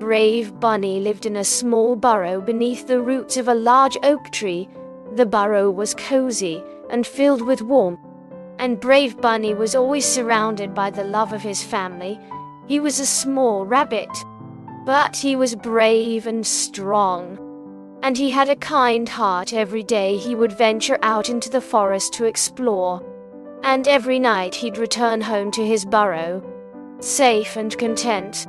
Brave Bunny lived in a small burrow beneath the roots of a large oak tree. The burrow was cozy and filled with warmth, and Brave Bunny was always surrounded by the love of his family. He was a small rabbit, but he was brave and strong, and he had a kind heart. Every day he would venture out into the forest to explore, and every night he'd return home to his burrow, safe and content.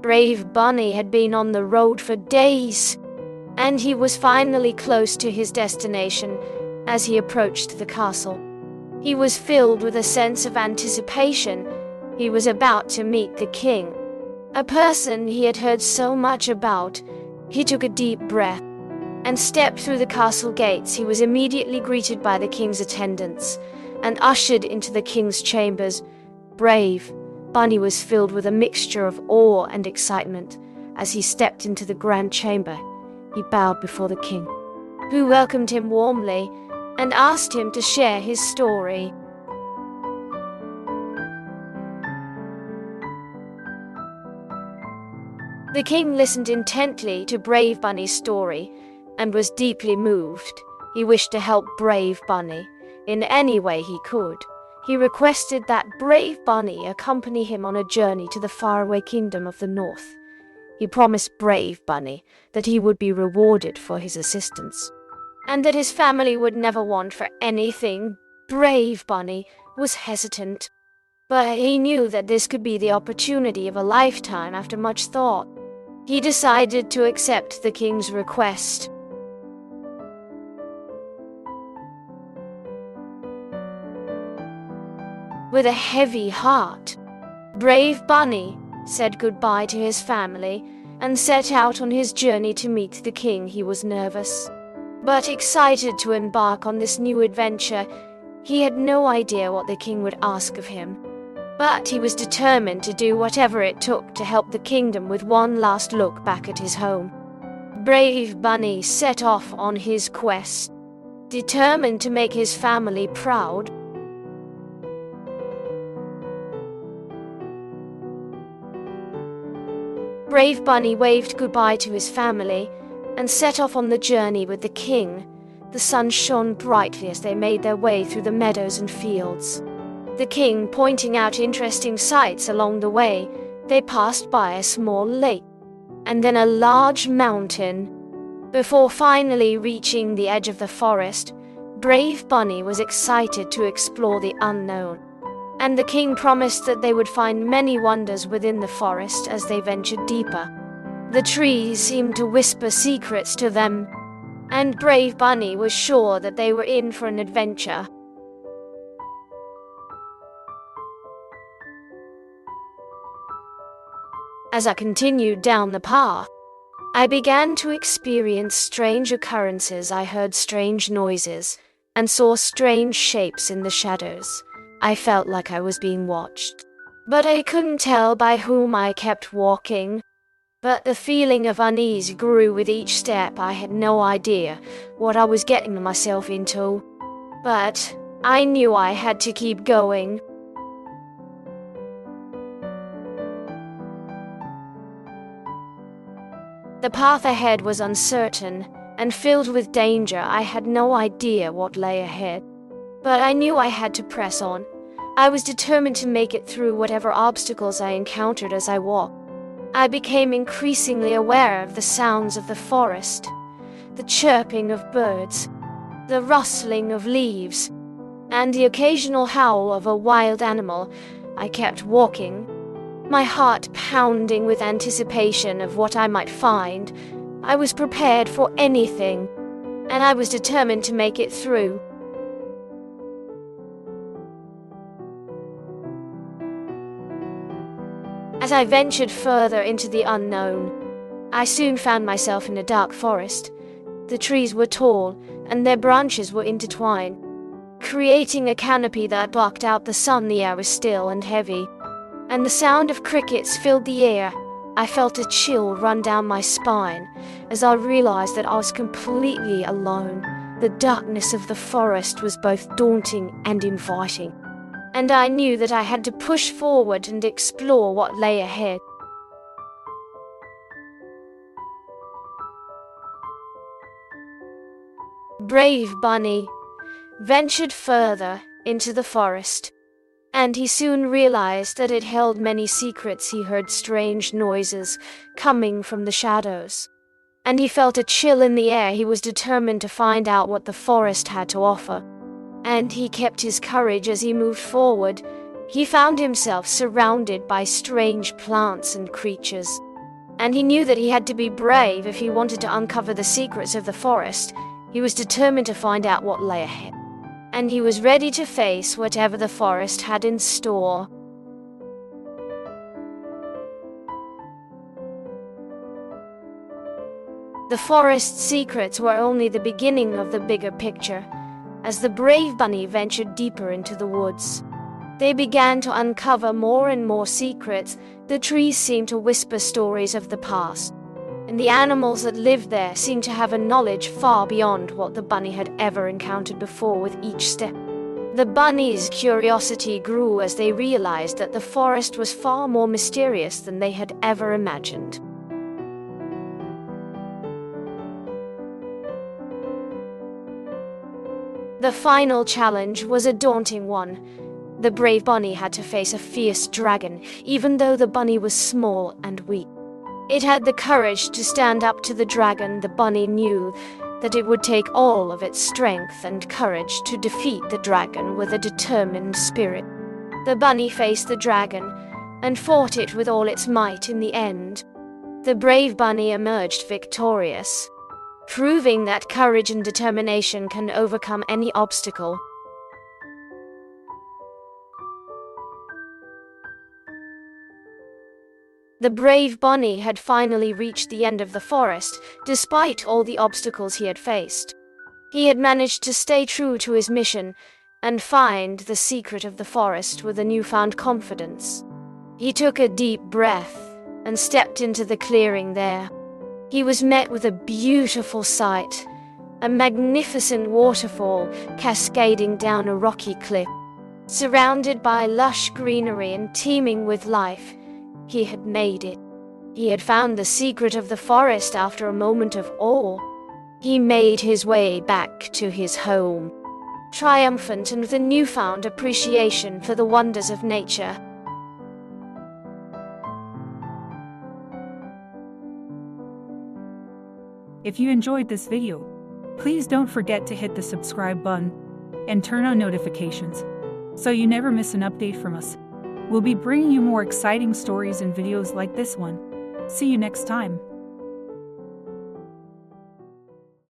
Brave Bunny had been on the road for days, and he was finally close to his destination as he approached the castle. He was filled with a sense of anticipation. He was about to meet the king, a person he had heard so much about. He took a deep breath and stepped through the castle gates. He was immediately greeted by the king's attendants and ushered into the king's chambers. Brave Bunny was filled with a mixture of awe and excitement. As he stepped into the grand chamber, he bowed before the king, who welcomed him warmly and asked him to share his story. The king listened intently to Brave Bunny's story and was deeply moved. He wished to help Brave Bunny in any way he could. He requested that Brave Bunny accompany him on a journey to the faraway kingdom of the north. He promised Brave Bunny that he would be rewarded for his assistance, and that his family would never want for anything. Brave Bunny was hesitant, but he knew that this could be the opportunity of a lifetime. After much thought, he decided to accept the king's request. With a heavy heart, Brave Bunny said goodbye to his family and set out on his journey to meet the king. He was nervous, but excited to embark on this new adventure. He had no idea what the king would ask of him, but he was determined to do whatever it took to help the kingdom. With one last look back at his home, Brave Bunny set off on his quest, determined to make his family proud. Brave Bunny waved goodbye to his family and set off on the journey with the king. The sun shone brightly as they made their way through the meadows and fields, the king pointing out interesting sights along the way. They passed by a small lake and then a large mountain before finally reaching the edge of the forest. Brave Bunny was excited to explore the unknown, and the king promised that they would find many wonders within the forest as they ventured deeper. The trees seemed to whisper secrets to them, and Brave Bunny was sure that they were in for an adventure. As I continued down the path, I began to experience strange occurrences. I heard strange noises and saw strange shapes in the shadows. I felt like I was being watched, but I couldn't tell by whom. I kept walking, but the feeling of unease grew with each step. I had no idea what I was getting myself into, but I knew I had to keep going. The path ahead was uncertain and filled with danger. I had no idea what lay ahead, but I knew I had to press on. I was determined to make it through whatever obstacles I encountered. As I walked, I became increasingly aware of the sounds of the forest, the chirping of birds, the rustling of leaves, and the occasional howl of a wild animal. I kept walking, my heart pounding with anticipation of what I might find. I was prepared for anything, and I was determined to make it through. As I ventured further into the unknown, I soon found myself in a dark forest. The trees were tall, and their branches were intertwined, creating a canopy that blocked out the sun. The air was still and heavy, and the sound of crickets filled the air. I felt a chill run down my spine as I realized that I was completely alone. The darkness of the forest was both daunting and inviting, and I knew that I had to push forward and explore what lay ahead. Brave Bunny ventured further into the forest, and he soon realized that it held many secrets. He heard strange noises coming from the shadows, and he felt a chill in the air. He was determined to find out what the forest had to offer, and he kept his courage as he moved forward. He found himself surrounded by strange plants and creatures, and he knew that he had to be brave if he wanted to uncover the secrets of the forest. He was determined to find out what lay ahead, and he was ready to face whatever the forest had in store. The forest's secrets were only the beginning of the bigger picture. As the brave bunny ventured deeper into the woods, they began to uncover more and more secrets. The trees seemed to whisper stories of the past, and the animals that lived there seemed to have a knowledge far beyond what the bunny had ever encountered before. With each step, the bunny's curiosity grew as they realized that the forest was far more mysterious than they had ever imagined. The final challenge was a daunting one. The brave bunny had to face a fierce dragon. Even though the bunny was small and weak, it had the courage to stand up to the dragon. The bunny knew that it would take all of its strength and courage to defeat the dragon with a determined spirit. The bunny faced the dragon and fought it with all its might. In the end, the brave bunny emerged victorious, proving that courage and determination can overcome any obstacle. The brave bunny had finally reached the end of the forest. Despite all the obstacles he had faced, he had managed to stay true to his mission and find the secret of the forest with a newfound confidence. He took a deep breath and stepped into the clearing there. He was met with a beautiful sight, a magnificent waterfall cascading down a rocky cliff. Surrounded by lush greenery and teeming with life, he had made it. He had found the secret of the forest. After a moment of awe, he made his way back to his home, triumphant and with a newfound appreciation for the wonders of nature. If you enjoyed this video, please don't forget to hit the subscribe button and turn on notifications so you never miss an update from us. We'll be bringing you more exciting stories and videos like this one. See you next time.